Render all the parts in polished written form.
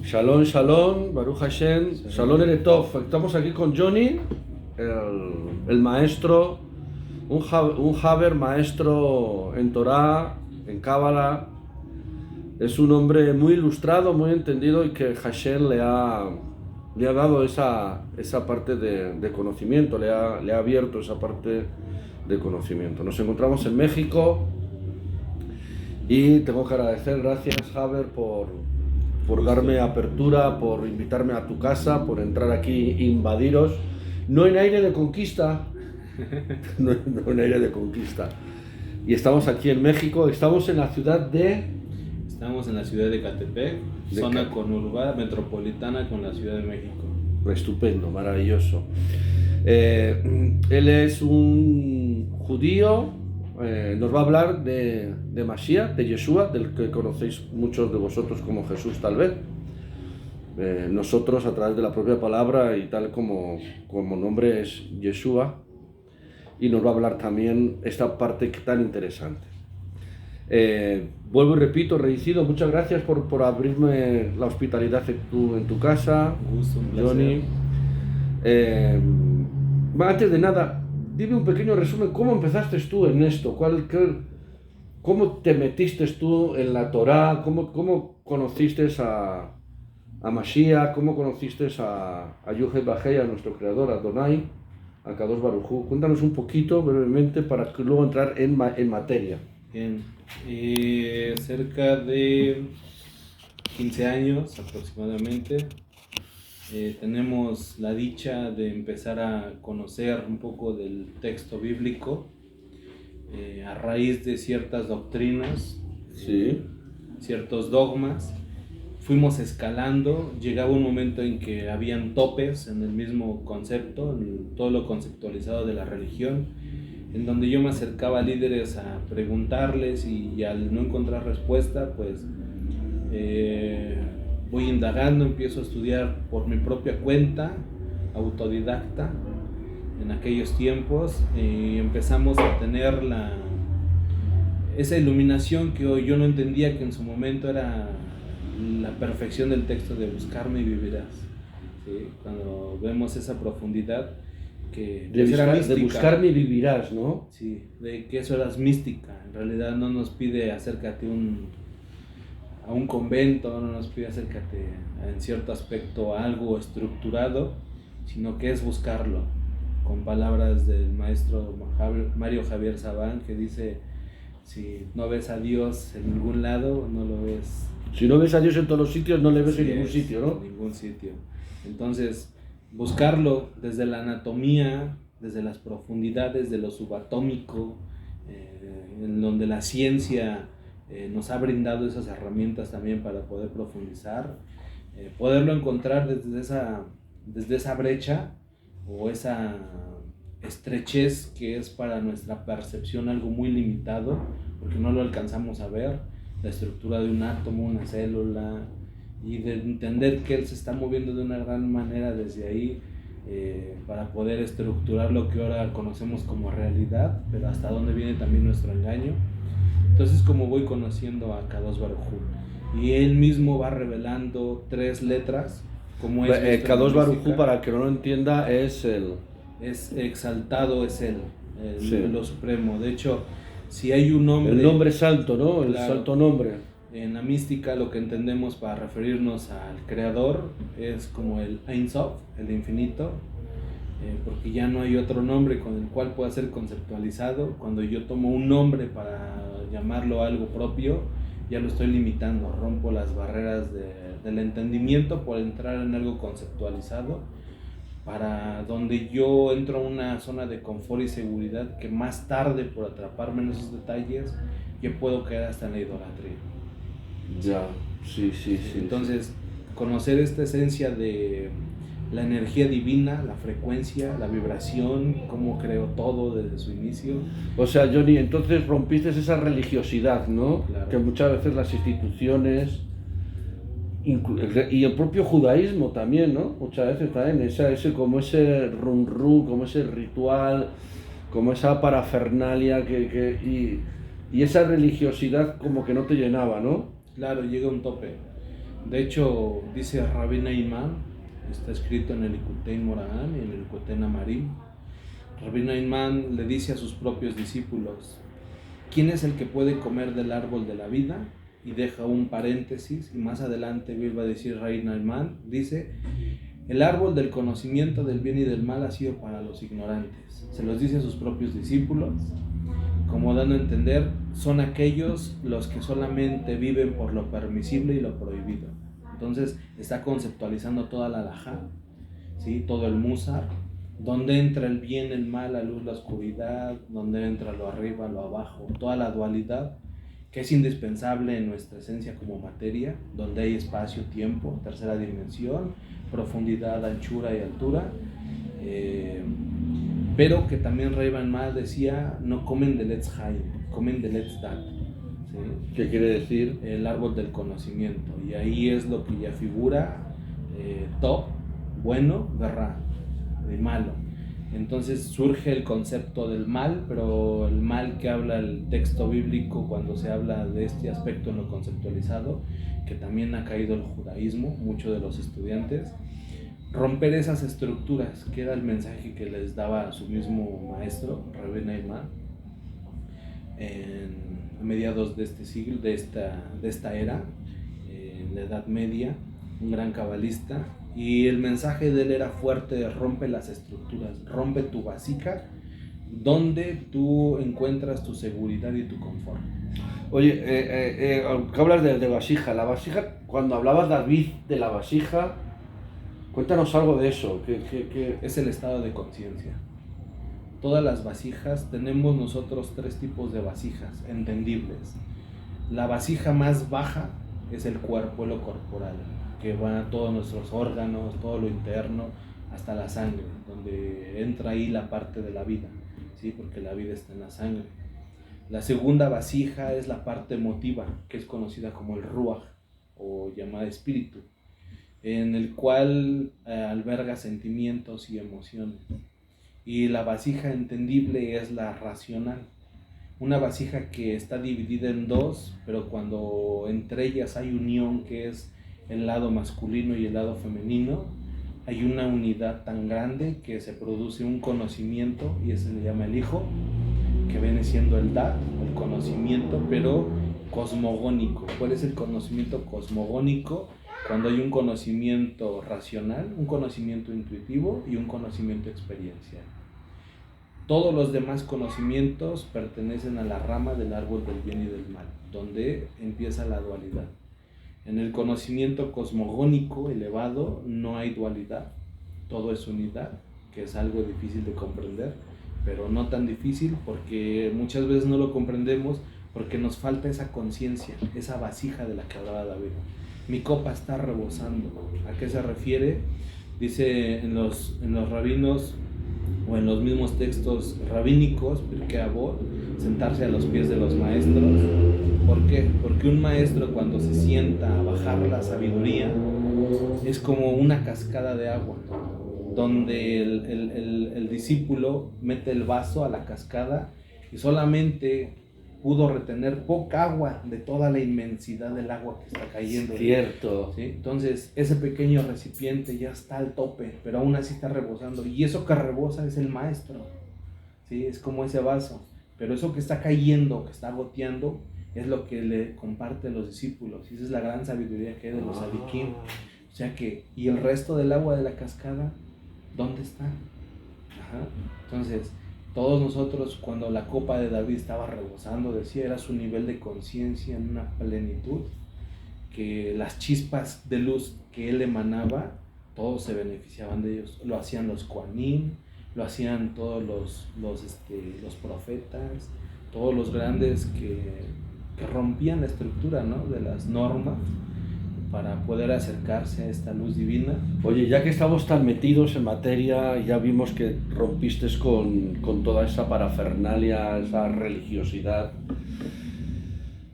Shalom, shalom, Baruch Hashem, shalom Eretov. Estamos aquí con Johnny, el maestro, un Haber maestro en Torah, en Cábala. Es un hombre muy ilustrado, muy entendido y que Hashem le ha dado esa parte de conocimiento, le ha abierto esa parte de conocimiento. Nos encontramos en México y tengo que agradecer, gracias Haber por darme apertura, por invitarme a tu casa, por entrar aquí e invadiros. No en aire de conquista, no en aire de conquista. Y estamos aquí en México, estamos en la ciudad de... Estamos en la ciudad de Catepec, zona conurbada metropolitana con la Ciudad de México. Estupendo, maravilloso. Él es un judío, nos va a hablar de Mashiach, de Yeshua, del que conocéis muchos de vosotros como Jesús tal vez. Nosotros a través de la propia palabra y tal como nombre es Yeshua, y nos va a hablar también esta parte tan interesante. Vuelvo y repito, Reicido, muchas gracias por abrirme la hospitalidad en tu casa, Gusto, un placer. Johnny. Antes de nada, dime un pequeño resumen, ¿cómo empezaste tú en esto? ¿Cómo te metiste tú en la Torá? ¿Cómo conociste a Mashiach? ¿Cómo conociste a Yuhet Bajei, a nuestro creador, a Adonai, a Kadosh Baruj Hu? Cuéntanos un poquito, brevemente, para que luego entrar en materia. Bien, cerca de 15 años aproximadamente, tenemos la dicha de empezar a conocer un poco del texto bíblico a raíz de ciertas doctrinas, Sí. ciertos dogmas. Fuimos escalando, llegaba un momento en que habían topes en el mismo concepto, en todo lo conceptualizado de la religión, en donde yo me acercaba a líderes a preguntarles y al no encontrar respuesta, pues voy indagando, empiezo a estudiar por mi propia cuenta, autodidacta, en aquellos tiempos, y empezamos a tener esa iluminación que hoy yo no entendía, que en su momento era la perfección del texto de buscarme y vivirás. ¿Sí? Cuando vemos esa profundidad, que de buscarme y vivirás, ¿no? Sí, de que eso era mística. En realidad no nos pide acércate a un convento, no nos pide acércate en cierto aspecto a algo estructurado, sino que es buscarlo. Con palabras del maestro Mario Javier Sabán, que dice: si no ves a Dios en ningún lado, no lo ves. Si no ves a Dios en todos los sitios, no le ves en ningún sitio, ¿no? En ningún sitio. Entonces, buscarlo desde la anatomía, desde las profundidades de lo subatómico, en donde la ciencia nos ha brindado esas herramientas también para poder profundizar, poderlo encontrar desde esa brecha o esa estrechez que es para nuestra percepción algo muy limitado, porque no lo alcanzamos a ver, la estructura de un átomo, una célula, y de entender que él se está moviendo de una gran manera desde ahí, para poder estructurar lo que ahora conocemos como realidad, pero hasta dónde viene también nuestro engaño. Entonces, como voy conociendo a Kadosh Baruj Hu, y él mismo va revelando 3 letras, como es Kadosh Baruj Hu, para que no lo entienda, es exaltado, es él, sí, lo supremo. De hecho, si hay un nombre, el nombre santo, ¿no? El claro, santo nombre. En la mística lo que entendemos para referirnos al creador es como el Ein Sof, el infinito, porque ya no hay otro nombre con el cual pueda ser conceptualizado. Cuando yo tomo un nombre para llamarlo algo propio, ya lo estoy limitando, rompo las barreras del entendimiento por entrar en algo conceptualizado, para donde yo entro a una zona de confort y seguridad que más tarde, por atraparme en esos detalles, yo puedo caer hasta en la idolatría. Ya, sí. Entonces, conocer esta esencia de la energía divina, la frecuencia, la vibración, cómo creó todo desde su inicio. O sea, Johnny, entonces rompiste esa religiosidad, ¿no? Claro. Que muchas veces las instituciones y el propio judaísmo también, ¿no? Muchas veces también como ese run, como ese ritual, como esa parafernalia y esa religiosidad como que no te llenaba, ¿no? Claro, llega un tope. De hecho, dice Rabbi Nahman, está escrito en el Likutei Moharan y en el Likutei Amarim. Rabbi Nahman le dice a sus propios discípulos: ¿quién es el que puede comer del árbol de la vida? Y deja un paréntesis, y más adelante vuelve a decir Rabbi Nahman, dice: el árbol del conocimiento del bien y del mal ha sido para los ignorantes. Se los dice a sus propios discípulos, como dando a entender, son aquellos los que solamente viven por lo permisible y lo prohibido. Entonces está conceptualizando toda la halajá, ¿sí? Todo el musar, donde entra el bien, el mal, la luz, la oscuridad, donde entra lo arriba, lo abajo, toda la dualidad que es indispensable en nuestra esencia como materia, donde hay espacio, tiempo, tercera dimensión, profundidad, anchura y altura, pero que también Rebbe Mal decía: no comen del Etz Haim, comen del Etz Dat. ¿Sí? ¿Qué quiere decir? El árbol del conocimiento, y ahí es lo que ya figura top, bueno, verra, de malo. Entonces surge el concepto del mal, pero el mal que habla el texto bíblico cuando se habla de este aspecto en lo conceptualizado, que también ha caído el judaísmo, muchos de los estudiantes, romper esas estructuras, que era el mensaje que les daba su mismo maestro, Rabbi Nahman, a mediados de este siglo, de esta era, en la Edad Media, un gran cabalista. Y el mensaje de él era fuerte: rompe las estructuras, rompe tu vasija, donde tú encuentras tu seguridad y tu confort. Oye, ¿qué hablas de vasija? La vasija, cuando hablabas, David, de la vasija, cuéntanos algo de eso. ¿Qué? Es el estado de conciencia. Todas las vasijas, tenemos nosotros 3 tipos de vasijas entendibles. La vasija más baja es el cuerpo, lo corporal, que va a todos nuestros órganos, todo lo interno, hasta la sangre, donde entra ahí la parte de la vida, ¿sí? Porque la vida está en la sangre. La segunda vasija es la parte emotiva, que es conocida como el ruach, o llamada espíritu, en el cual alberga sentimientos y emociones. Y la vasija entendible es la racional, una vasija que está dividida en 2, pero cuando entre ellas hay unión, que es el lado masculino y el lado femenino, hay una unidad tan grande que se produce un conocimiento, y ese se llama el hijo, que viene siendo el da, el conocimiento, pero cosmogónico. ¿Cuál es el conocimiento cosmogónico? Cuando hay un conocimiento racional, un conocimiento intuitivo y un conocimiento experiencial. Todos los demás conocimientos pertenecen a la rama del árbol del bien y del mal, donde empieza la dualidad. En el conocimiento cosmogónico elevado no hay dualidad, todo es unidad, que es algo difícil de comprender, pero no tan difícil, porque muchas veces no lo comprendemos porque nos falta esa conciencia, esa vasija de la que hablaba David. Mi copa está rebosando. ¿A qué se refiere? Dice en los rabinos, o en los mismos textos rabínicos, Pirkei Avot, sentarse a los pies de los maestros. ¿Por qué? Porque un maestro, cuando se sienta a bajar la sabiduría, es como una cascada de agua, donde el discípulo mete el vaso a la cascada y solamente pudo retener poca agua de toda la inmensidad del agua que está cayendo. Cierto. ¿Sí? Entonces ese pequeño recipiente ya está al tope, pero aún así está rebosando, y eso que rebosa es el maestro, ¿sí? Es como ese vaso, pero eso que está cayendo, que está goteando, es lo que le comparte a los discípulos, y esa es la gran sabiduría que hay de los Sadikim. O sea que, ¿y el resto del agua de la cascada dónde está? Ajá. Entonces todos nosotros, cuando la copa de David estaba rebosando, decía, era su nivel de conciencia en una plenitud, que las chispas de luz que él emanaba, todos se beneficiaban de ellos. Lo hacían los Kohanim, lo hacían todos los profetas, todos los grandes que rompían la estructura, ¿no?, de las normas, para poder acercarse a esta luz divina. Oye, ya que estamos tan metidos en materia, ya vimos que rompiste con toda esa parafernalia, esa religiosidad.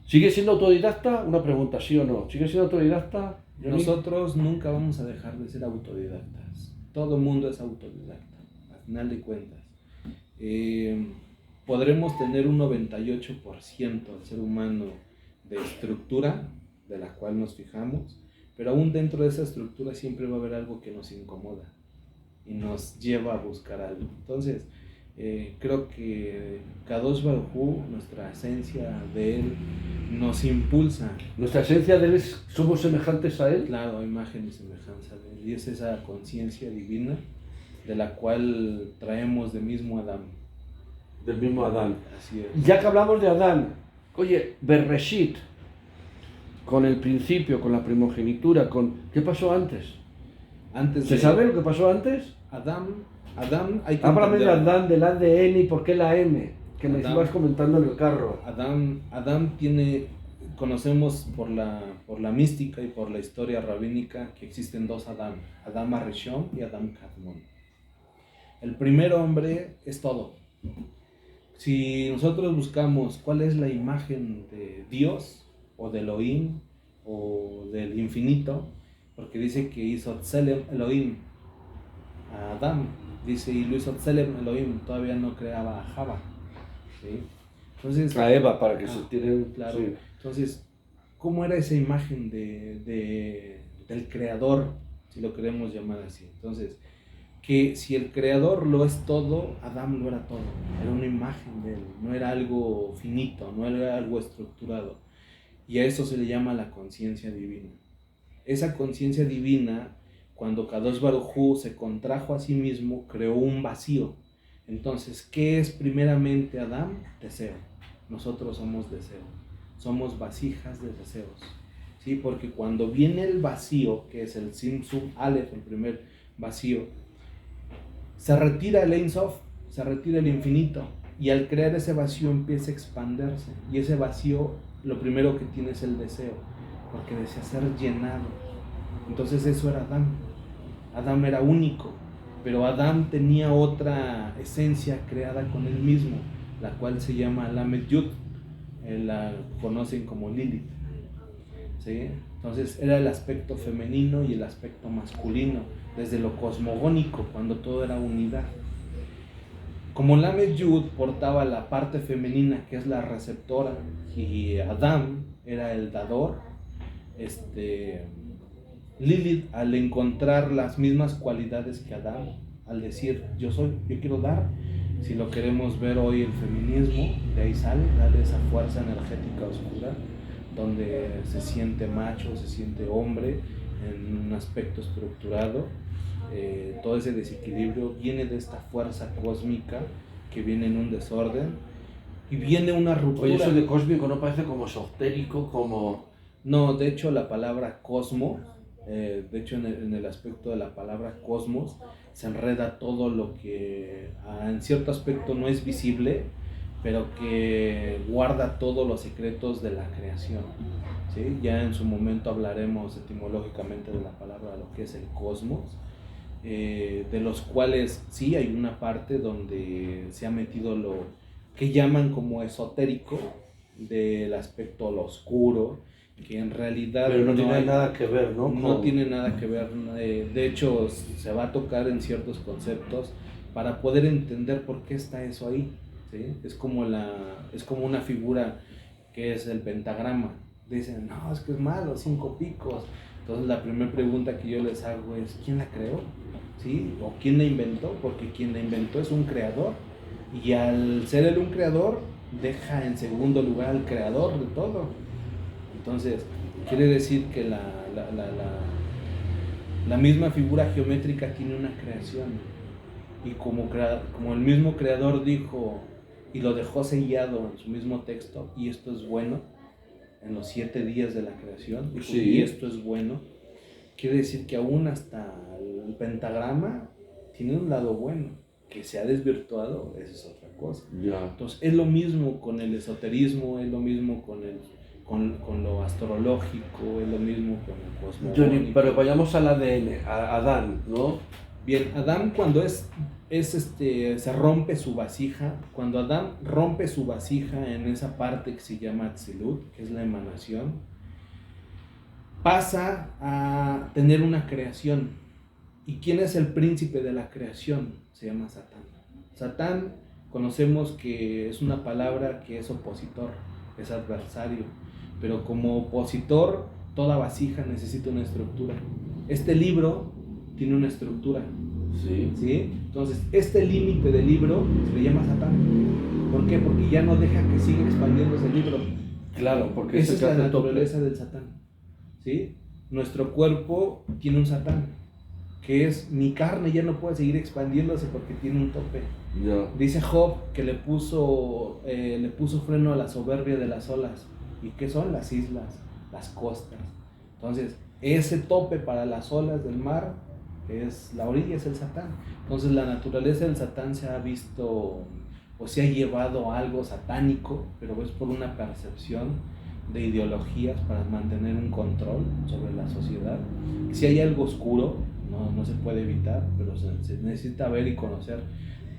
¿Sigues siendo autodidacta? Una pregunta, ¿sí o no? ¿Sigues siendo autodidacta? Nosotros nunca vamos a dejar de ser autodidactas. Todo el mundo es autodidacta, al final de cuentas. Podremos tener un 98% del ser humano de estructura, de la cual nos fijamos, pero aún dentro de esa estructura siempre va a haber algo que nos incomoda y nos lleva a buscar algo. Entonces, creo que Kadosh Baruj Hu, nuestra esencia de Él, nos impulsa. Nuestra esencia de Él somos semejantes a Él. Claro, a imagen y semejanza de Él. Y es esa conciencia divina de la cual traemos del mismo Adán. Del mismo Adán. Así es. Ya que hablamos de Adán, oye, Bereshit, con el principio, con la primogenitura, ¿qué pasó antes? ¿Se sabe lo que pasó antes? Adán, hay que Háblame de entenderlo. Adán, del ADN y por qué la M, que me ibas comentando en el carro. Adán tiene, conocemos por la mística y por la historia rabínica que existen dos Adán, Adán Arishon y Adán Kadmon. El primer hombre es todo. Si nosotros buscamos cuál es la imagen de Dios o de Elohim o del infinito, porque dice que hizo Tselem Elohim a Adán, dice, y lo hizo Tselem Elohim, todavía no creaba a Java, ¿sí? Entonces, a Eva, para que se tiren. Claro. Sí. Entonces, ¿cómo era esa imagen del creador, si lo queremos llamar así? Entonces, que si el creador lo es todo, Adán lo era todo, era una imagen de él, no era algo finito, no era algo estructurado, y a eso se le llama la conciencia divina. Esa conciencia divina, cuando Kadosh Baruj Hu se contrajo a sí mismo, creó un vacío. Entonces, ¿qué es primeramente Adán? Deseo. Nosotros somos deseo, somos vasijas de deseos, ¿sí? Porque cuando viene el vacío, que es el Sim Sub Aleph, el primer vacío, se retira el Ein Sof, se retira el infinito, y al crear ese vacío empieza a expandirse, y ese vacío lo primero que tiene es el deseo, porque desea ser llenado. Entonces eso era Adán. Adán era único, pero Adán tenía otra esencia creada con él mismo, la cual se llama Lamed Yud, la conocen como Lilith, ¿sí? Entonces era el aspecto femenino y el aspecto masculino, desde lo cosmogónico, cuando todo era unidad. Como Lamed Yud portaba la parte femenina, que es la receptora, y Adán era el dador, Lilith, al encontrar las mismas cualidades que Adán, al decir yo quiero dar, si lo queremos ver hoy el feminismo, de ahí sale, darle esa fuerza energética oscura, donde se siente macho, se siente hombre, en un aspecto estructurado. Todo ese desequilibrio viene de esta fuerza cósmica que viene en un desorden y viene una ruptura. Oye, eso de cósmico no parece como esotérico, como... No, de hecho la palabra cosmo, de hecho en el aspecto de la palabra cosmos se enreda todo lo que en cierto aspecto no es visible, pero que guarda todos los secretos de la creación, ¿sí? Ya en su momento hablaremos etimológicamente de la palabra, lo que es el cosmos, de los cuales sí hay una parte donde se ha metido lo que llaman como esotérico, del aspecto lo oscuro, que en realidad pero no tiene nada que ver, ¿no? No tiene nada que ver, de hecho se va a tocar en ciertos conceptos para poder entender por qué está eso ahí, ¿sí? Es como una figura que es el pentagrama. Dicen, no, es que es malo, 5 picos. Entonces la primera pregunta que yo les hago es, ¿quién la creó? ¿Sí? ¿O quién la inventó? Porque quien la inventó es un creador, y al ser él un creador, deja en segundo lugar al creador de todo. Entonces, quiere decir que la misma figura geométrica tiene una creación, y como el mismo creador dijo y lo dejó sellado en su mismo texto, y esto es bueno, en los 7 días de la creación, dijo, sí. Y esto es bueno, quiere decir que aún hasta el pentagrama tiene un lado bueno, que se ha desvirtuado, esa es otra cosa. Ya. Entonces es lo mismo con el esoterismo, es lo mismo con lo astrológico, es lo mismo con el cosmogónico. Johnny, pero vayamos al ADN, a Adán, ¿no? Bien, Adán cuando se rompe su vasija, cuando Adán rompe su vasija en esa parte que se llama Atzilut, que es la emanación, pasa a tener una creación. ¿Y quién es el príncipe de la creación? Se llama Satán. Satán, conocemos que es una palabra que es opositor, es adversario, pero como opositor Toda vasija necesita una estructura. Este libro tiene una estructura. Sí. ¿Sí? Entonces, este límite del libro se le llama Satán. ¿Por qué? Porque ya no deja que siga expandiéndose el libro. Claro, porque esa es la hace naturaleza tope. del Satán. ¿Sí? Nuestro cuerpo tiene un Satán, que es mi carne ya no puede seguir expandiéndose porque tiene un tope. Ya. Dice Job que le puso freno a la soberbia de las olas. ¿Y qué son? Las islas, las costas. Entonces, ese tope para las olas del mar, que es la orilla, es el Satán. Entonces, la naturaleza del Satán se ha visto o se ha llevado a algo satánico, pero es por una percepción de ideologías para mantener un control sobre la sociedad. Si hay algo oscuro, no se puede evitar, pero se necesita ver y conocer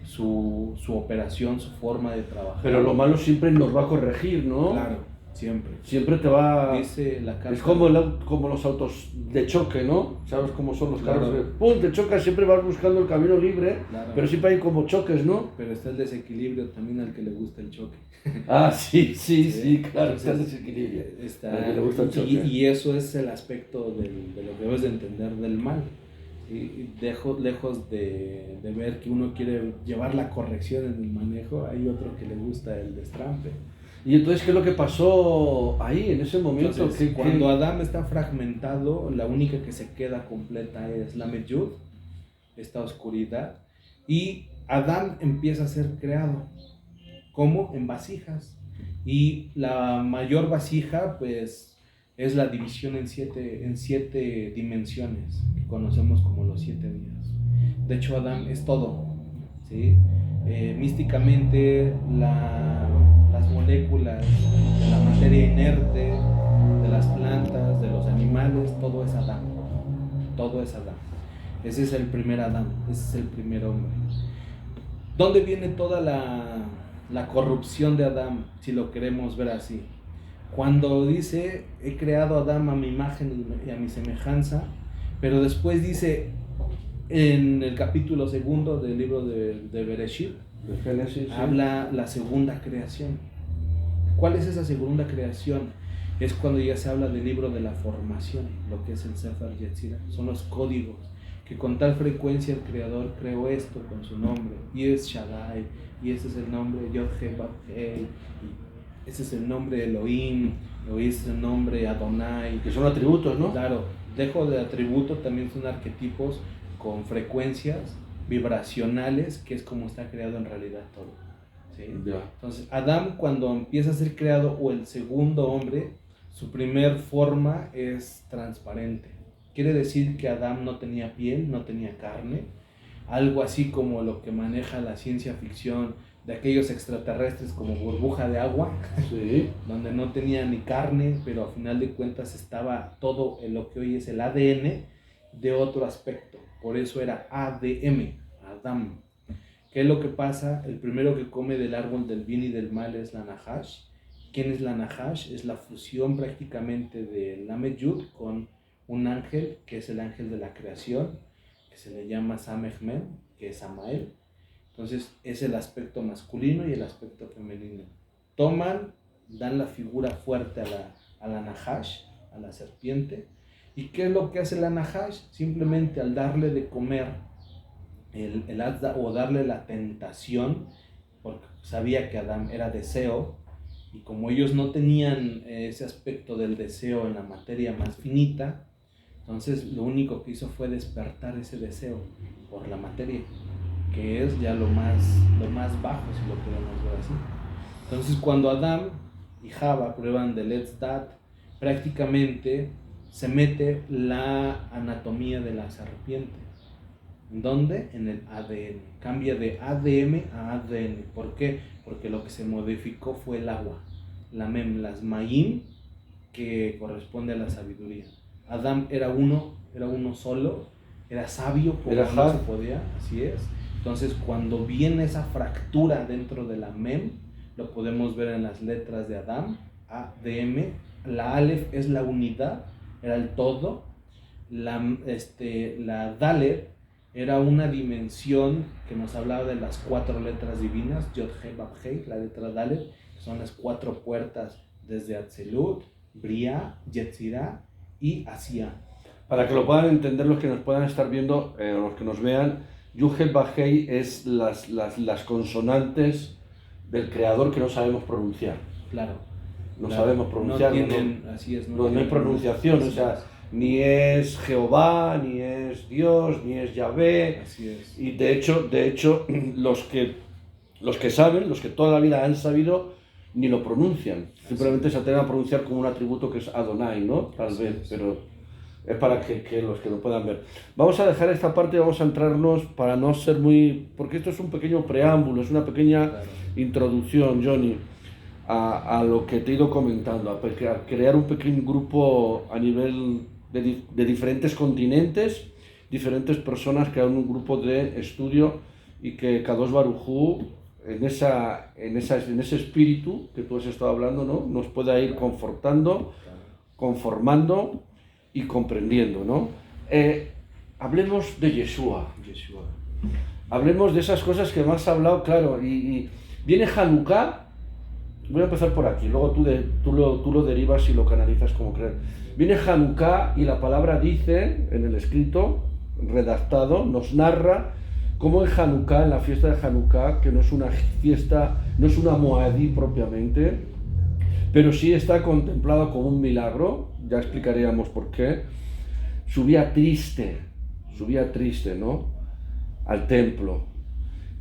su operación, su forma de trabajar. Pero lo malo siempre nos va a corregir, ¿no? Claro, siempre. Siempre te va... Dice la carta. Es como, como los autos de choque, ¿no? ¿Sabes cómo son los carros? Claro. ¡Pum! Te chocas, siempre vas buscando el camino libre, Claro. pero siempre hay como choques, ¿no? Pero está el desequilibrio también al que le gusta el choque. Ah, sí, claro, Entonces, está el desequilibrio. Al que le gusta el choque. Y eso es el aspecto de lo que debes de entender del mal. Y lejos de ver que uno quiere llevar la corrección en el manejo, hay otro que le gusta el destrampe. Y entonces, ¿qué es lo que pasó ahí, en ese momento? Entonces, cuando Adán está fragmentado, la única que se queda completa es la Meyud, esta oscuridad, y Adán empieza a ser creado. ¿Cómo? En vasijas. Y la mayor vasija, pues, es la división en siete dimensiones, que conocemos como los 7 días. De hecho, Adán es todo, ¿sí? Místicamente, las moléculas de la materia inerte, de las plantas, de los animales, todo es Adán. Todo es Adán. Ese es el primer Adán, ese es el primer hombre. ¿Dónde viene toda la corrupción de Adán, si lo queremos ver así? Cuando dice, he creado a Adán a mi imagen y a mi semejanza, pero después dice, en el capítulo 2 del libro de Bereshit, de Génesis, habla la segunda creación. ¿Cuál es esa segunda creación? Es cuando ya se habla del libro de la formación, lo que es el Sefer Yetzirah, son los códigos, que con tal frecuencia el Creador creó esto con su nombre, y es Shaddai, y ese es el nombre Yod-He-Vav-He, y ese es el nombre Elohim, o ese es el nombre Adonai, que son atributos, ¿no? Claro, dejo de atributo, también son arquetipos con frecuencias vibracionales, que es como está creado en realidad todo, ¿sí? Ya. Entonces, Adán, cuando empieza a ser creado, o el segundo hombre, su primer forma es transparente. Quiere decir que Adán no tenía piel, no tenía carne, algo así como lo que maneja la ciencia ficción de aquellos extraterrestres como burbuja de agua, sí. donde no tenía ni carne, pero a final de cuentas estaba todo en lo que hoy es el ADN de otro aspecto. Por eso era ADM, Adam. ¿Qué es lo que pasa? El primero que come del árbol del bien y del mal es la Nahash. ¿Quién es la Nahash? Es la fusión prácticamente de Lamed Yud con un ángel, que es el ángel de la creación, que se le llama Samech-Men, que es Samael. Entonces es el aspecto masculino y el aspecto femenino. Toman, dan la figura fuerte a la Nahash, a la serpiente. ¿Y qué es lo que hace la Nahash? Simplemente al darle de comer el Azda, o darle la tentación, porque sabía que Adán era deseo, y como ellos no tenían ese aspecto del deseo en la materia más finita, entonces lo único que hizo fue despertar ese deseo por la materia, que es ya lo más bajo, si lo podemos ver así. Entonces cuando Adán y Java prueban del Etz Dat, prácticamente se mete la anatomía de la serpiente. ¿Dónde? En el ADN. Cambia de ADM a ADN. ¿Por qué? Porque lo que se modificó fue el agua, la mem, las mayim, que corresponde a la sabiduría. Adán era uno solo, era sabio, como no se podía, así es. Entonces cuando viene esa fractura dentro de la mem, lo podemos ver en las letras de Adán, ADM. La Aleph es la unidad, era el todo. La Dalet era una dimensión que nos hablaba de las 4 letras divinas, Yod-He-Vav-He, la letra Dalet, que son las 4 puertas desde Atzilut, Briah, Yetzirah y hacía. Para que lo puedan entender los que nos puedan estar viendo, o los que nos vean, Yud-Het Vah-Hei es las consonantes del creador que no sabemos pronunciar. Claro. No Claro, sabemos pronunciar. no tienen, así es, No hay pronunciación, o sea, ni es Jehová, ni es Dios, ni es Yahvé. Así es. Y de hecho los que saben, los que toda la vida han sabido, ni lo pronuncian. Simplemente se atreven a pronunciar como un atributo que es Adonai, ¿no? Tal vez, pero es para que los que lo puedan ver. Vamos a dejar esta parte y vamos a entrarnos para no ser muy... Porque esto es un pequeño preámbulo, es una pequeña introducción, Johnny, a lo que te he ido comentando, a crear un pequeño grupo a nivel de diferentes continentes, diferentes personas, crear un grupo de estudio y que Kadosh Baruj Hu, en ese espíritu que tú has estado hablando, ¿no? Nos pueda ir confortando, conformando y comprendiendo, ¿no? Hablemos de Yeshua. Hablemos de esas cosas que me has hablado, claro, y viene Hanukkah. Voy a empezar por aquí, luego tú lo derivas y lo canalizas como creer. Viene Hanukkah y la palabra dice, en el escrito, redactado, nos narra cómo en Hanukkah, en la fiesta de Hanukkah, que no es una fiesta, no es una Moadí propiamente, pero sí está contemplado como un milagro, ya explicaríamos por qué, subía triste, ¿no? Al templo.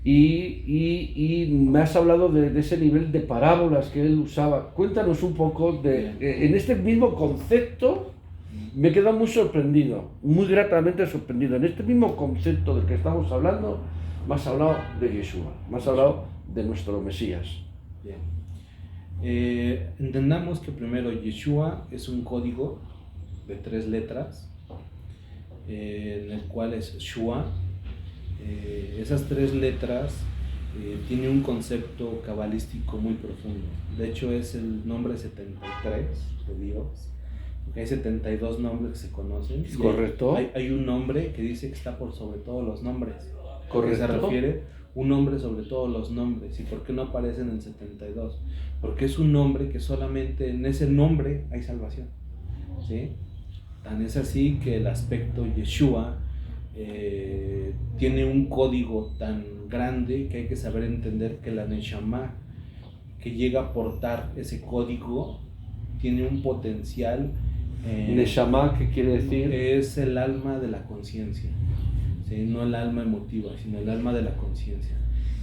Y me has hablado de ese nivel de parábolas que él usaba. Cuéntanos un poco en este mismo concepto. Me he quedado muy sorprendido, muy gratamente sorprendido. En este mismo concepto del que estamos hablando, me has hablado de Yeshua, me has hablado de nuestro Mesías. Bien. Entendamos que primero Yeshua es un código de 3 letras, en el cual es Shua. Esas 3 letras tienen un concepto cabalístico muy profundo. De hecho es el nombre 73 de Dios. Hay 72 nombres que se conocen. Correcto. Hay un nombre que dice que está por sobre todos los nombres. Correcto. ¿A qué se refiere? Un nombre sobre todos los nombres. ¿Y por qué no aparecen en 72? Porque es un nombre que solamente en ese nombre hay salvación, ¿sí? Tan es así que el aspecto Yeshua tiene un código tan grande que hay que saber entender que la Neshama que llega a aportar ese código tiene un potencial. Neshama, ¿qué quiere decir? Es el alma de la conciencia, ¿sí? No el alma emotiva, sino el alma de la conciencia,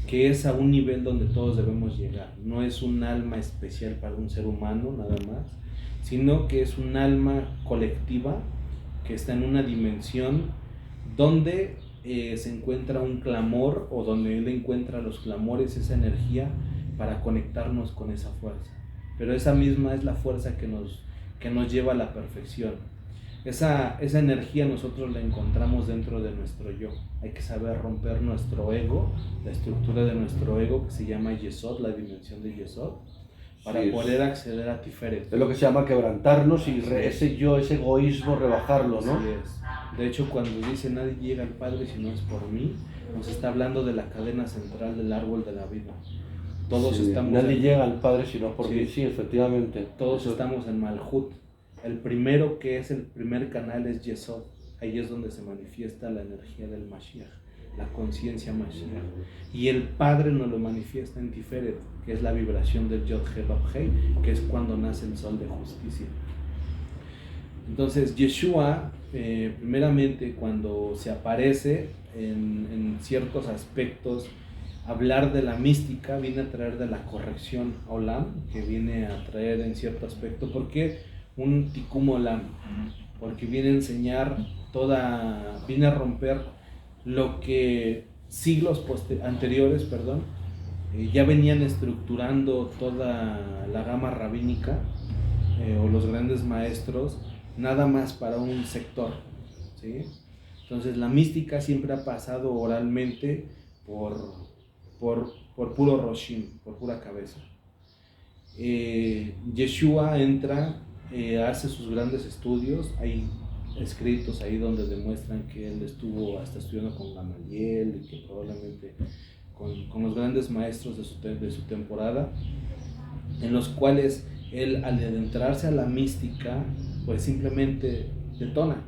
que es a un nivel donde todos debemos llegar. No es un alma especial para un ser humano nada más, sino que es un alma colectiva que está en una dimensión donde se encuentra un clamor, o donde él encuentra los clamores, esa energía para conectarnos con esa fuerza. Pero esa misma es la fuerza que nos lleva a la perfección. Esa energía nosotros la encontramos dentro de nuestro yo. Hay que saber romper nuestro ego, la estructura de nuestro ego que se llama Yesod, la dimensión de Yesod, para poder acceder a Tiferet. Es lo que se llama quebrantarnos y ese yo, ese egoísmo, rebajarlo, ¿no? Así es. De hecho, cuando dice nadie llega al Padre si no es por mí, nos está hablando de la cadena central del árbol de la vida. Todos estamos nadie llega al Padre si no por mí, sí, efectivamente. Todos estamos en Malhut. El primero que es el primer canal es Yesod. Ahí es donde se manifiesta la energía del Mashiach, la conciencia Mashiach. Y el Padre nos lo manifiesta en Tiferet, que es la vibración del Yod-He Vav-Hei, que es cuando nace el sol de justicia. Entonces Yeshua, primeramente cuando se aparece en ciertos aspectos, hablar de la mística viene a traer de la corrección Olam, que viene a traer en cierto aspecto. ¿Por qué un Tikkun Olam? Porque viene a enseñar viene a romper lo que siglos anteriores, ya venían estructurando toda la gama rabínica, o los grandes maestros, nada más para un sector, ¿sí? Entonces la mística siempre ha pasado oralmente por puro Roshim, por pura cabeza. Yeshua entra, hace sus grandes estudios. Hay escritos ahí donde demuestran que él estuvo hasta estudiando con Gamaliel y que probablemente con los grandes maestros de su temporada, en los cuales él, al adentrarse a la mística, pues simplemente detona.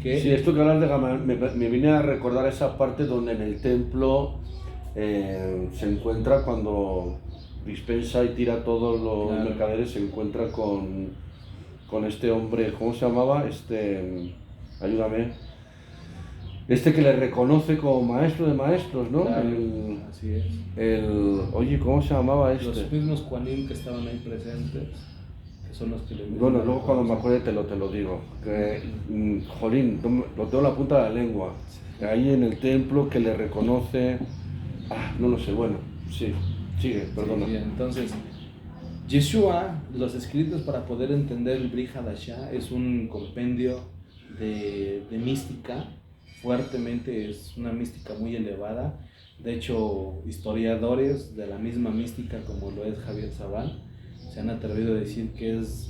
Sí, esto que hablas de Gamaliel me viene a recordar esa parte donde en el templo se encuentra cuando dispensa y tira a todos los mercaderes, se encuentra con este hombre, ¿cómo se llamaba? Ayúdame. Que le reconoce como maestro de maestros, ¿no? Claro, así es. Oye, ¿cómo se llamaba este? Los mismos Juanín que estaban ahí presentes, que son los que le... Bueno, luego cuando me acuerde te lo digo. Jolín, lo tengo en la punta de la lengua. Ahí en el templo que le reconoce... no lo sé, bueno, sí, sigue, perdona. Sí, entonces, Yeshua, los escritos para poder entender el Brit Hadashah, es un compendio de mística, fuertemente, es una mística muy elevada. De hecho, historiadores de la misma mística, como lo es Javier Sabán, se han atrevido a decir que es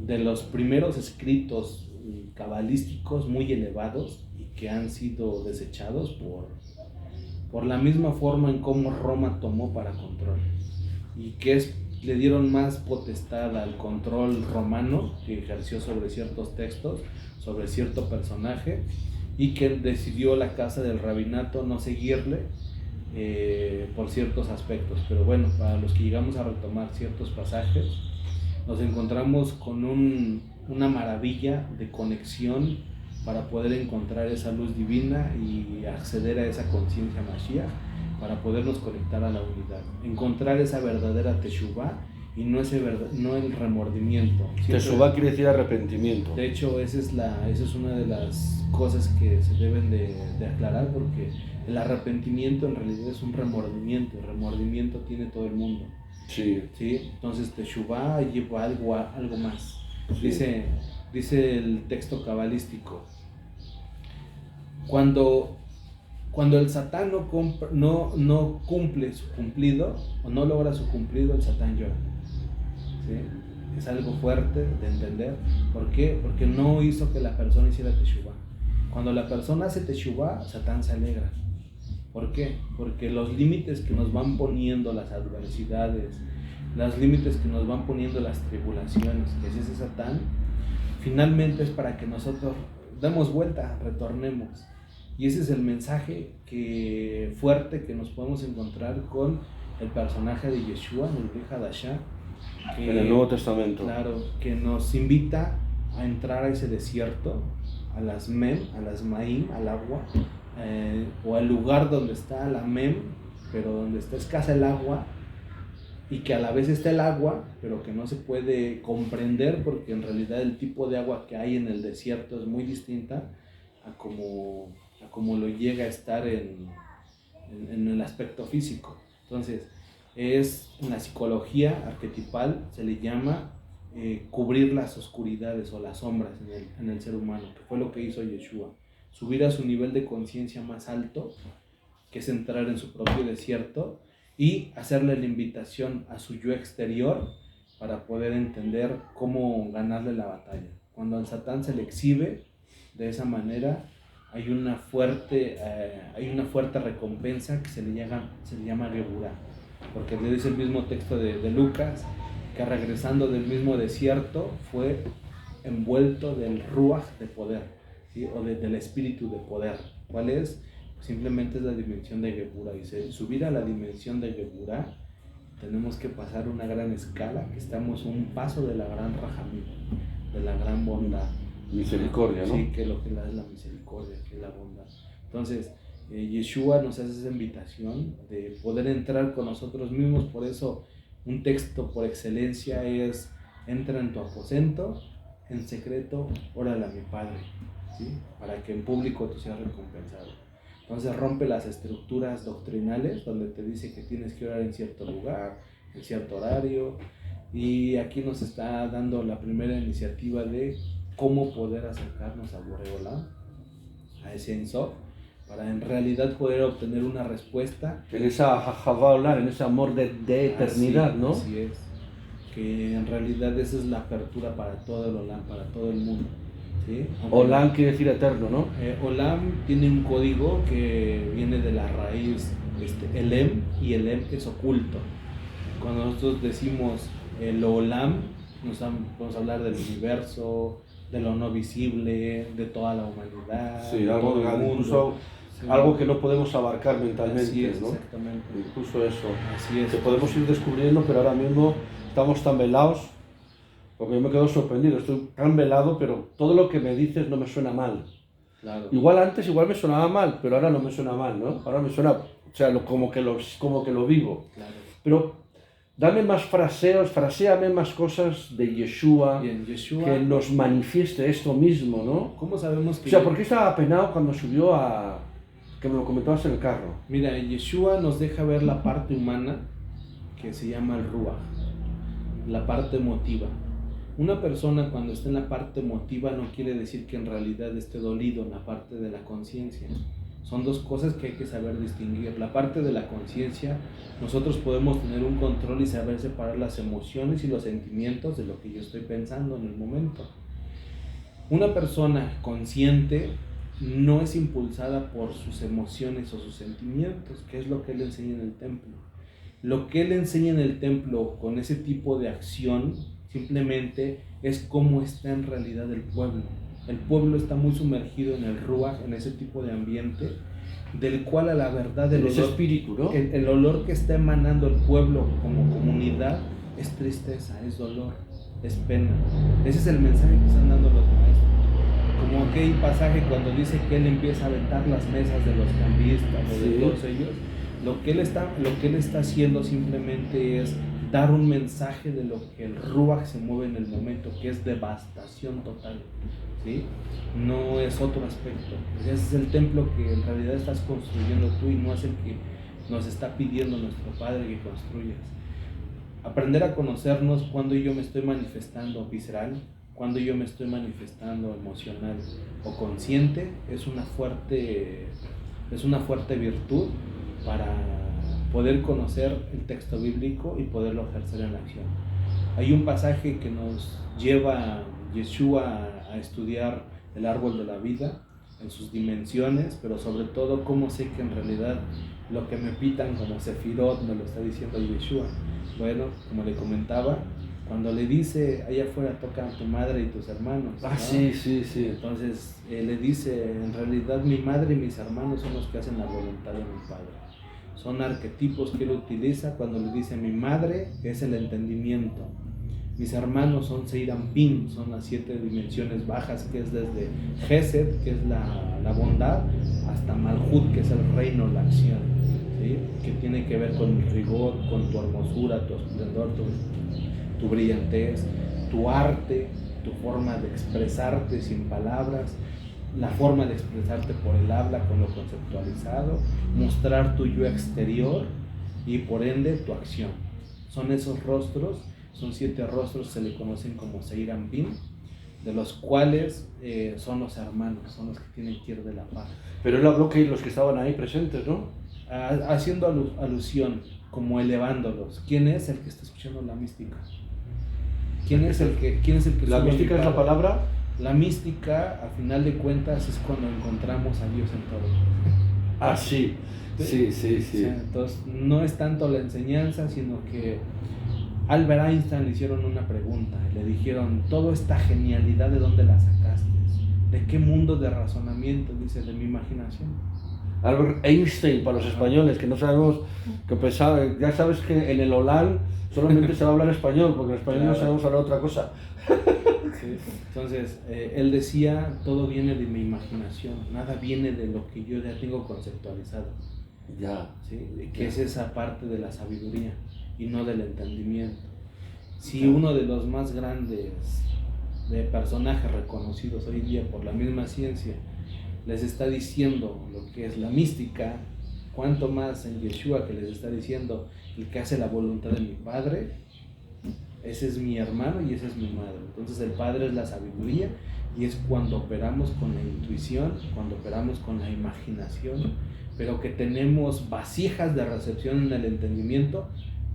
de los primeros escritos cabalísticos muy elevados y que han sido desechados por la misma forma en cómo Roma tomó para control, y que le dieron más potestad al control romano que ejerció sobre ciertos textos, sobre cierto personaje, y que decidió la casa del rabinato no seguirle por ciertos aspectos. Pero bueno, para los que llegamos a retomar ciertos pasajes, nos encontramos con una maravilla de conexión para poder encontrar esa luz divina y acceder a esa conciencia Mashiach, para podernos conectar a la unidad, encontrar esa verdadera Teshuvah y no el remordimiento. Teshuvah quiere decir arrepentimiento. De hecho, esa es una de las cosas que se deben de aclarar, porque el arrepentimiento en realidad es un remordimiento. El remordimiento tiene todo el mundo. Sí. ¿Sí? Entonces Teshuvah lleva algo más. Sí. Dice el texto cabalístico: cuando el Satán no cumple su cumplido, o no logra su cumplido, el Satán llora. ¿Sí? Es algo fuerte de entender. ¿Por qué? Porque no hizo que la persona hiciera Teshuvah. Cuando la persona hace Teshuvah, Satán se alegra. ¿Por qué? Porque los límites que nos van poniendo las adversidades, los límites que nos van poniendo las tribulaciones, que es ese Satán, finalmente es para que nosotros demos vuelta, retornemos. Y ese es el mensaje fuerte que nos podemos encontrar con el personaje de Yeshua en el Brit Hadashah, en el Nuevo Testamento. Claro, que nos invita a entrar a ese desierto, a las Mem, a las Maim, al agua, o al lugar donde está la Mem, pero donde está escasa el agua, y que a la vez está el agua, pero que no se puede comprender, porque en realidad el tipo de agua que hay en el desierto es muy distinta a como lo llega a estar en el aspecto físico. Entonces, en la psicología arquetipal se le llama cubrir las oscuridades o las sombras en el ser humano, que fue lo que hizo Yeshua, subir a su nivel de conciencia más alto, que es entrar en su propio desierto y hacerle la invitación a su yo exterior para poder entender cómo ganarle la batalla. Cuando al Satán se le exhibe de esa manera, hay una fuerte recompensa que se le llama Geburah, porque le dice el mismo texto de Lucas, que regresando del mismo desierto fue envuelto del Ruach de poder, ¿sí? O del espíritu de poder. ¿Cuál es? Simplemente es la dimensión de Geburah. Y subir a la dimensión de Geburah, tenemos que pasar una gran escala, que estamos a un paso de la gran Rahamim, de la gran bondad. Misericordia, ¿no? Sí, que es lo que es la misericordia, que es la bondad. Entonces, Yeshua nos hace esa invitación de poder entrar con nosotros mismos. Por eso, un texto por excelencia es: entra en tu aposento, en secreto, órale a mi Padre, ¿sí? Para que en público tú seas recompensado. Entonces, rompe las estructuras doctrinales donde te dice que tienes que orar en cierto lugar, en cierto horario. Y aquí nos está dando la primera iniciativa de cómo poder acercarnos a Boreolam, a ese Ensof, para en realidad poder obtener una respuesta. En esa Jajabá, en ese amor de eternidad, ¿no? Así es, que en realidad esa es la apertura para todo el Olam, para todo el mundo, ¿sí? Olam quiere decir eterno, ¿no? Olam tiene un código que viene de la raíz Elem, y Elem es oculto. Cuando nosotros decimos el Olam, vamos a hablar del universo, de lo no visible, de toda la humanidad, Sí, de algo, todo el mundo. incluso Sí. algo que no podemos abarcar mentalmente, Así es, ¿no? exactamente. Incluso eso. Así es. Que podemos ir descubriendo, pero ahora mismo estamos tan velados, porque yo me quedo sorprendido, estoy tan velado, pero todo lo que me dices no me suena mal. Claro. Igual antes me sonaba mal, pero ahora no me suena mal, ¿no? Ahora me suena, o sea, como que lo vivo. Claro. Pero dame más fraseos, fraséame más cosas de Yeshua, Bien, Yeshua, que nos manifieste esto mismo, ¿no? ¿cómo sabemos que...? O sea, ¿por qué estaba apenado cuando subió a... que me lo comentabas en el carro? Mira, Yeshua nos deja ver la parte humana que se llama el Ruach, la parte emotiva. Una persona cuando está en la parte emotiva no quiere decir que en realidad esté dolido en la parte de la conciencia. Son dos cosas que hay que saber distinguir. La parte de la conciencia, nosotros podemos tener un control y saber separar las emociones y los sentimientos de lo que yo estoy pensando en el momento. Una persona consciente no es impulsada por sus emociones o sus sentimientos, que es lo que él enseña en el templo. Lo que él enseña en el templo con ese tipo de acción simplemente es cómo está en realidad el pueblo. El pueblo está muy sumergido en el Ruach, en ese tipo de ambiente, del cual a la verdad el ese olor, espíritu, ¿no? el olor que está emanando el pueblo como comunidad es tristeza, es dolor, es pena. Ese es el mensaje que están dando los maestros. Como aquel pasaje cuando dice que él empieza a aventar las mesas de los cambistas o de todos ellos, lo que él está haciendo simplemente es dar un mensaje de lo que el Ruach se mueve en el momento, que es devastación total, ¿sí? No es otro aspecto. Ese es el templo que en realidad estás construyendo tú y no es el que nos está pidiendo nuestro Padre que construyas. Aprender a conocernos cuando yo me estoy manifestando visceral, cuando yo me estoy manifestando emocional o consciente, es una fuerte virtud para poder conocer el texto bíblico y poderlo ejercer en la acción. Hay un pasaje que nos lleva Yeshua a estudiar el árbol de la vida en sus dimensiones, pero sobre todo cómo sé que en realidad lo que me pitan como Sefirot me lo está diciendo Yeshua. Bueno, como le comentaba, cuando le dice allá afuera toca a tu madre y tus hermanos, ¿no? Sí. Entonces le dice, en realidad mi madre y mis hermanos son los que hacen la voluntad de mi Padre. Son arquetipos que él utiliza cuando le dice mi madre es el entendimiento, mis hermanos son Seirampim, son las 7 dimensiones bajas, que es desde Gesed, que es la bondad, hasta Malhut, que es el reino, la acción, ¿sí? Que tiene que ver con el rigor, con tu hermosura, tu esplendor, tu brillantez, tu arte, tu forma de expresarte sin palabras, la forma de expresarte por el habla con lo conceptualizado, mostrar tu yo exterior y por ende tu acción. Son esos rostros, son 7 rostros, se le conocen como Seirampim, de los cuales son los hermanos, son los que tienen que ir de la paz. Pero él habló que los que estaban ahí presentes, ¿no? Haciendo alusión, como elevándolos. ¿Quién es el que está escuchando la mística? ¿Quién es el que La mística es la palabra? La mística, a final de cuentas, es cuando encontramos a Dios en todo. Ah, sí. Sí. O sea, entonces, no es tanto la enseñanza, sino que Albert Einstein le hicieron una pregunta. Le dijeron, toda esta genialidad, ¿de dónde la sacaste? ¿De qué mundo de razonamiento? Dice, de mi imaginación. Albert Einstein, para los españoles, que no sabemos, que pensaba, ya sabes que en el Holland solamente se va a hablar español, porque en español no sabemos hablar otra cosa. Sí. Entonces, él decía, todo viene de mi imaginación, nada viene de lo que yo ya tengo conceptualizado. Ya. ¿Sí? Que es esa parte de la sabiduría y no del entendimiento. Si uno de los más grandes de personajes reconocidos hoy día por la misma ciencia les está diciendo lo que es la mística, cuanto más en Yeshua, que les está diciendo el que hace la voluntad de mi Padre, ese es mi hermano y esa es mi madre. Entonces el Padre es la sabiduría y es cuando operamos con la intuición, cuando operamos con la imaginación, pero que tenemos vasijas de recepción en el entendimiento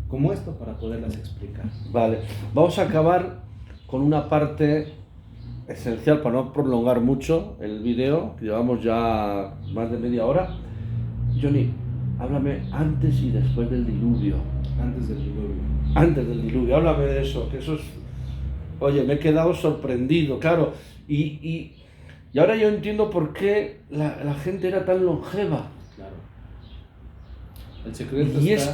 como esto para poderlas explicar. Vale, vamos a acabar con una parte esencial para no prolongar mucho el vídeo, que llevamos ya más de media hora. Johnny, háblame antes y después del diluvio. Antes del diluvio. Antes del diluvio, háblame de eso, que eso es... Oye, me he quedado sorprendido, claro, Y ahora yo entiendo por qué la gente era tan longeva. Claro. El secreto Y está...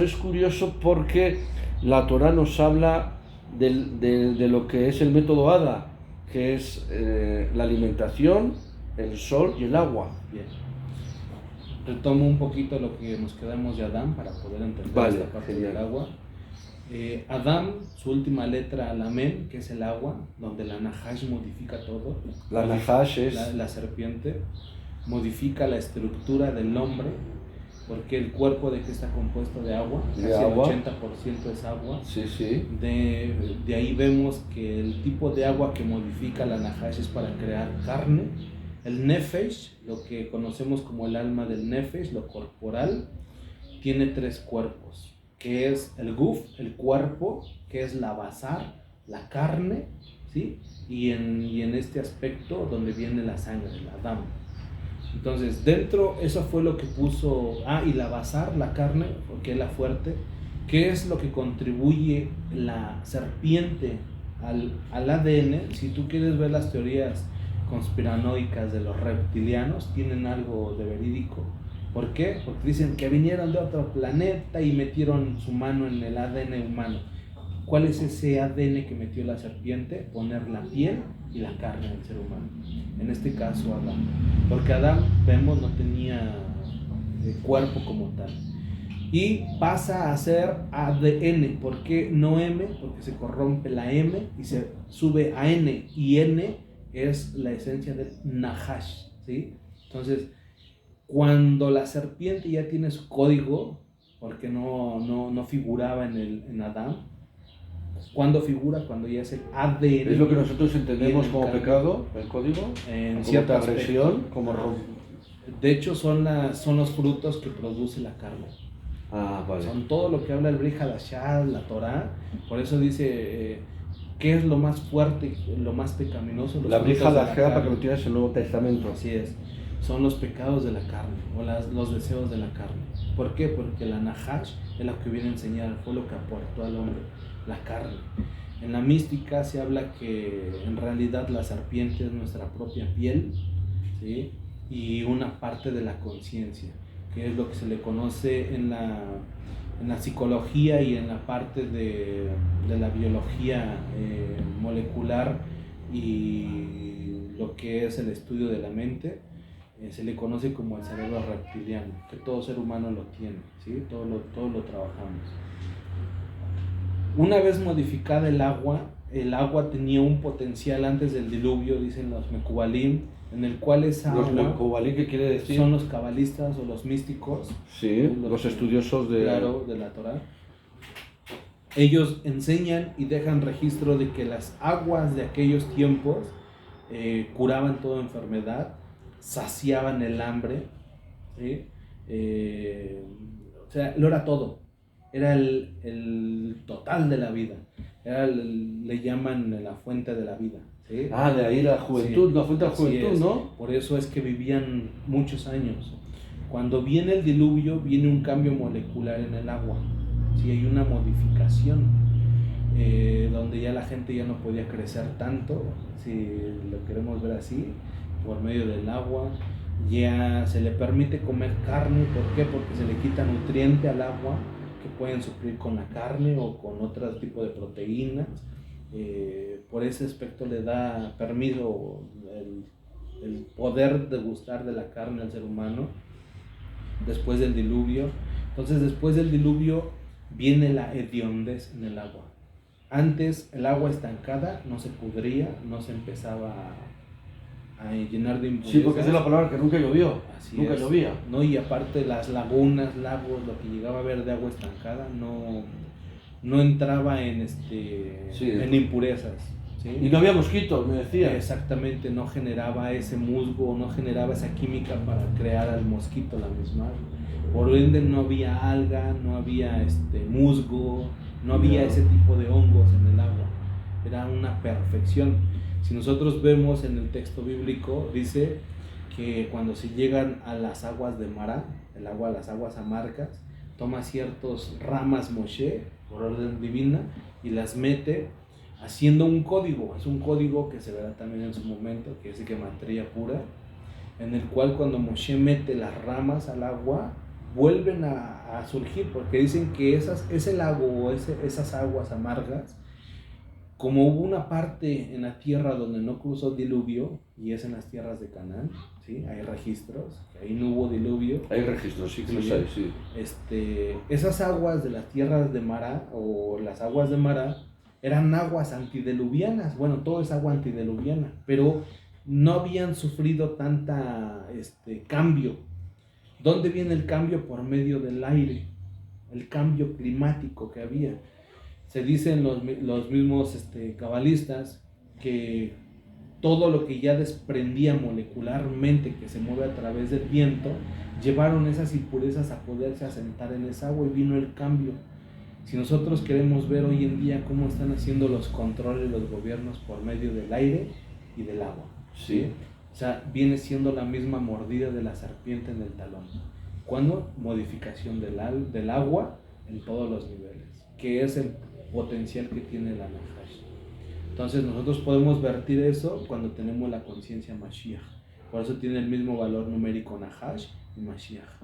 es curioso porque la Torá nos habla de lo que es el método Hada, que es la alimentación, el sol y el agua. Bien. Retomo un poquito lo que nos quedamos de Adán para poder entender esta parte del agua. Adán, su última letra, la Mem, que es el agua, donde la Nahash modifica todo. La Nahash es... La serpiente modifica la estructura del hombre, porque el cuerpo de que está compuesto de agua, casi el 80% es agua. Sí, sí. De ahí vemos que el tipo de agua que modifica la Nahash es para crear carne. El Nefesh, lo que conocemos como el alma del Nefesh, lo corporal, tiene 3 cuerpos, que es el Guf, el cuerpo, que es la basar, la carne, ¿sí? Y en este aspecto donde viene la sangre, la dam. Entonces, dentro, eso fue lo que puso, y la basar, la carne, porque es la fuerte, que es lo que contribuye la serpiente al ADN. Si tú quieres ver las teorías conspiranoicas de los reptilianos, tienen algo de verídico. ¿Por qué? Porque dicen que vinieron de otro planeta y metieron su mano en el ADN humano. ¿Cuál es ese ADN que metió la serpiente? Poner la piel y la carne del ser humano. En este caso Adán. Porque Adán, vemos, no tenía cuerpo como tal. Y pasa a ser ADN. ¿Por qué no M? Porque se corrompe la M y se sube a N. Y N es la esencia del Nahash, ¿sí? Entonces, cuando la serpiente ya tiene su código, porque no figuraba en Adán, ¿cuándo figura? Cuando ya es el ADN. ¿Es lo que nosotros entendemos como pecado, el código? En cierta agresión, como de hecho, son los frutos que produce la carne. Vale. Son todo lo que habla el Brit Hadashah, la Torah. Por eso dice, ¿qué es lo más fuerte, lo más pecaminoso? La Brit Hadashah, para que lo tienes en el Nuevo Testamento. Así es. Son los pecados de la carne, o los deseos de la carne. ¿Por qué? Porque la Nahash es lo que viene a enseñar, fue lo que aportó al hombre, la carne. En la mística se habla que en realidad la serpiente es nuestra propia piel, ¿sí? Y una parte de la conciencia, que es lo que se le conoce en la psicología y en la parte de la biología molecular y lo que es el estudio de la mente. Se le conoce como el cerebro reptiliano, que todo ser humano lo tiene, ¿sí? Todo lo trabajamos. Una vez modificada el agua tenía un potencial antes del diluvio, dicen los Mekubalim, en el cual esa agua... ¿Los Mekubalim qué quiere decir? Son los cabalistas o los místicos. Sí, los estudiosos de... Claro, de la Torah. Ellos enseñan y dejan registro de que las aguas de aquellos tiempos curaban toda enfermedad, saciaban el hambre, ¿sí? O sea, lo era todo, era el total de la vida, le llaman la fuente de la vida, ¿sí? De ahí la juventud, sí. La fuente de la juventud, ¿no? Por eso es que vivían muchos años. Cuando viene el diluvio, viene un cambio molecular en el agua, ¿sí? Hay una modificación, donde ya la gente ya no podía crecer tanto, si lo queremos ver así, por medio del agua. Ya se le permite comer carne. ¿Por qué? Porque se le quita nutriente al agua que pueden suplir con la carne o con otro tipo de proteínas. Por ese aspecto le da permiso el poder degustar de la carne al ser humano después del diluvio. Entonces, después del diluvio viene la hediondez en el agua. Antes el agua estancada no se pudría, no se empezaba a llenar de impurezas. Sí, porque esa es la palabra que nunca llovió. Así nunca es. llovía. No, y aparte las lagunas, lagos, lo que llegaba a ver de agua estancada no entraba en impurezas, ¿sí? Y no había mosquitos, me decía. Exactamente, no generaba ese musgo, no generaba esa química para crear al mosquito la misma. Por ende no había alga, no había musgo, no había ese tipo de hongos en el agua. Era una perfección. Si nosotros vemos en el texto bíblico, dice que cuando se llegan a las aguas de Mará, las aguas amargas, toma ciertas ramas Moshe, por orden divina, y las mete haciendo un código. Es un código que se verá también en su momento, que es gematría pura, en el cual cuando Moshe mete las ramas al agua, vuelven a surgir, porque dicen que ese lago o esas aguas amargas, como hubo una parte en la tierra donde no cruzó diluvio, y es en las tierras de Canaán, ¿sí? Hay registros, que ahí no hubo diluvio. Hay registros, sí que Sí, los hay, sí. Esas aguas de las tierras de Mará, o las aguas de Mará, eran aguas antidiluvianas. Bueno, todo es agua antidiluviana, pero no habían sufrido tanta cambio. ¿Dónde viene el cambio? Por medio del aire, el cambio climático que había. Se dicen los mismos cabalistas que todo lo que ya desprendía molecularmente, que se mueve a través del viento, llevaron esas impurezas a poderse asentar en esa agua, y vino el cambio. Si nosotros queremos ver hoy en día cómo están haciendo los controles los gobiernos por medio del aire y del agua, Sí. o sea, viene siendo la misma mordida de la serpiente en el talón. ¿Cuándo? Modificación del agua en todos los niveles, que es el potencial que tiene la Nahash. Entonces nosotros podemos vertir eso cuando tenemos la conciencia Mashiach. Por eso tiene el mismo valor numérico Nahash y Mashiach.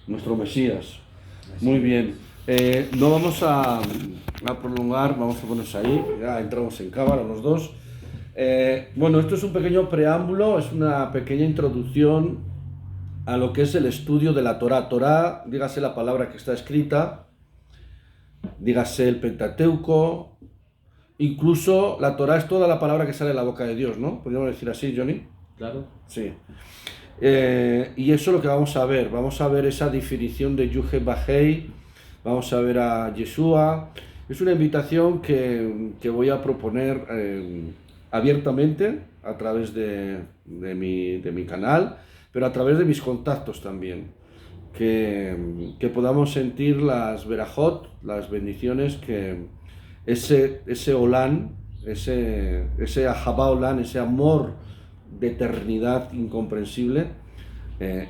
Nuestro Mesías. Así Muy es. bien. No vamos a prolongar, vamos a ponernos ahí, ya entramos en cámara los dos. Bueno, esto es un pequeño preámbulo, es una pequeña introducción a lo que es el estudio de la Torá. Torá, dígase la palabra que está escrita, dígase el Pentateuco, incluso la Torá es toda la palabra que sale de la boca de Dios, ¿no? ¿Podríamos decir así, Johnny? Claro. Sí. Y eso es lo que vamos a ver esa definición de Yuhe Bajei, vamos a ver a Yeshua. Es una invitación que voy a proponer abiertamente a través de mi canal, pero a través de mis contactos también, que podamos sentir las verajot, las bendiciones que ese olán, ese ahabá olán, ese amor de eternidad incomprensible,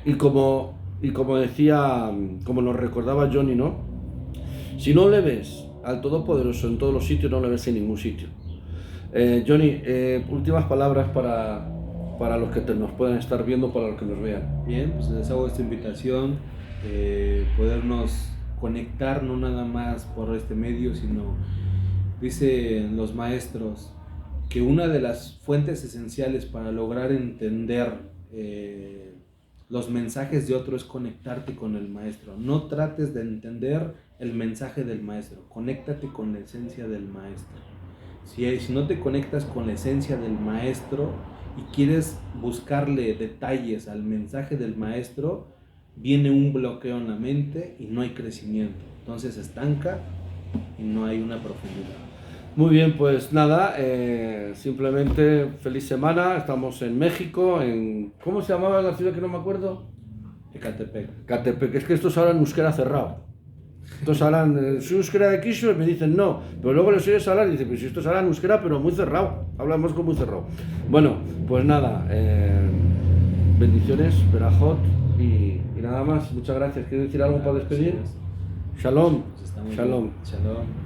y como decía, como nos recordaba Johnny, ¿no? Si no le ves al Todopoderoso en todos los sitios, no le ves en ningún sitio. Johnny, últimas palabras para los que nos puedan estar viendo, para los que nos vean. Bien, pues les hago esta invitación, podernos conectar no nada más por este medio, sino, dicen los maestros, que una de las fuentes esenciales para lograr entender los mensajes de otro es conectarte con el maestro. No trates de entender el mensaje del maestro, conéctate con la esencia del maestro. Si no te conectas con la esencia del maestro y quieres buscarle detalles al mensaje del maestro, viene un bloqueo en la mente y no hay crecimiento. Entonces estanca y no hay una profundidad. Muy bien, pues nada, simplemente feliz semana. Estamos en México, ¿cómo se llamaba la ciudad que no me acuerdo? Ecatepec. Catepec. Es que estos hablan euskera cerrado. Estos hablan su euskera de Kishu y me dicen no, pero luego les oyes hablar y dicen, pues si estos hablan euskera pero muy cerrado, hablamos con muy cerrado. Bueno, pues nada, bendiciones, Berajot y nada más. Muchas gracias. ¿Quieres decir algo para despedir? Shalom. Pues estamos Shalom. bien. Shalom.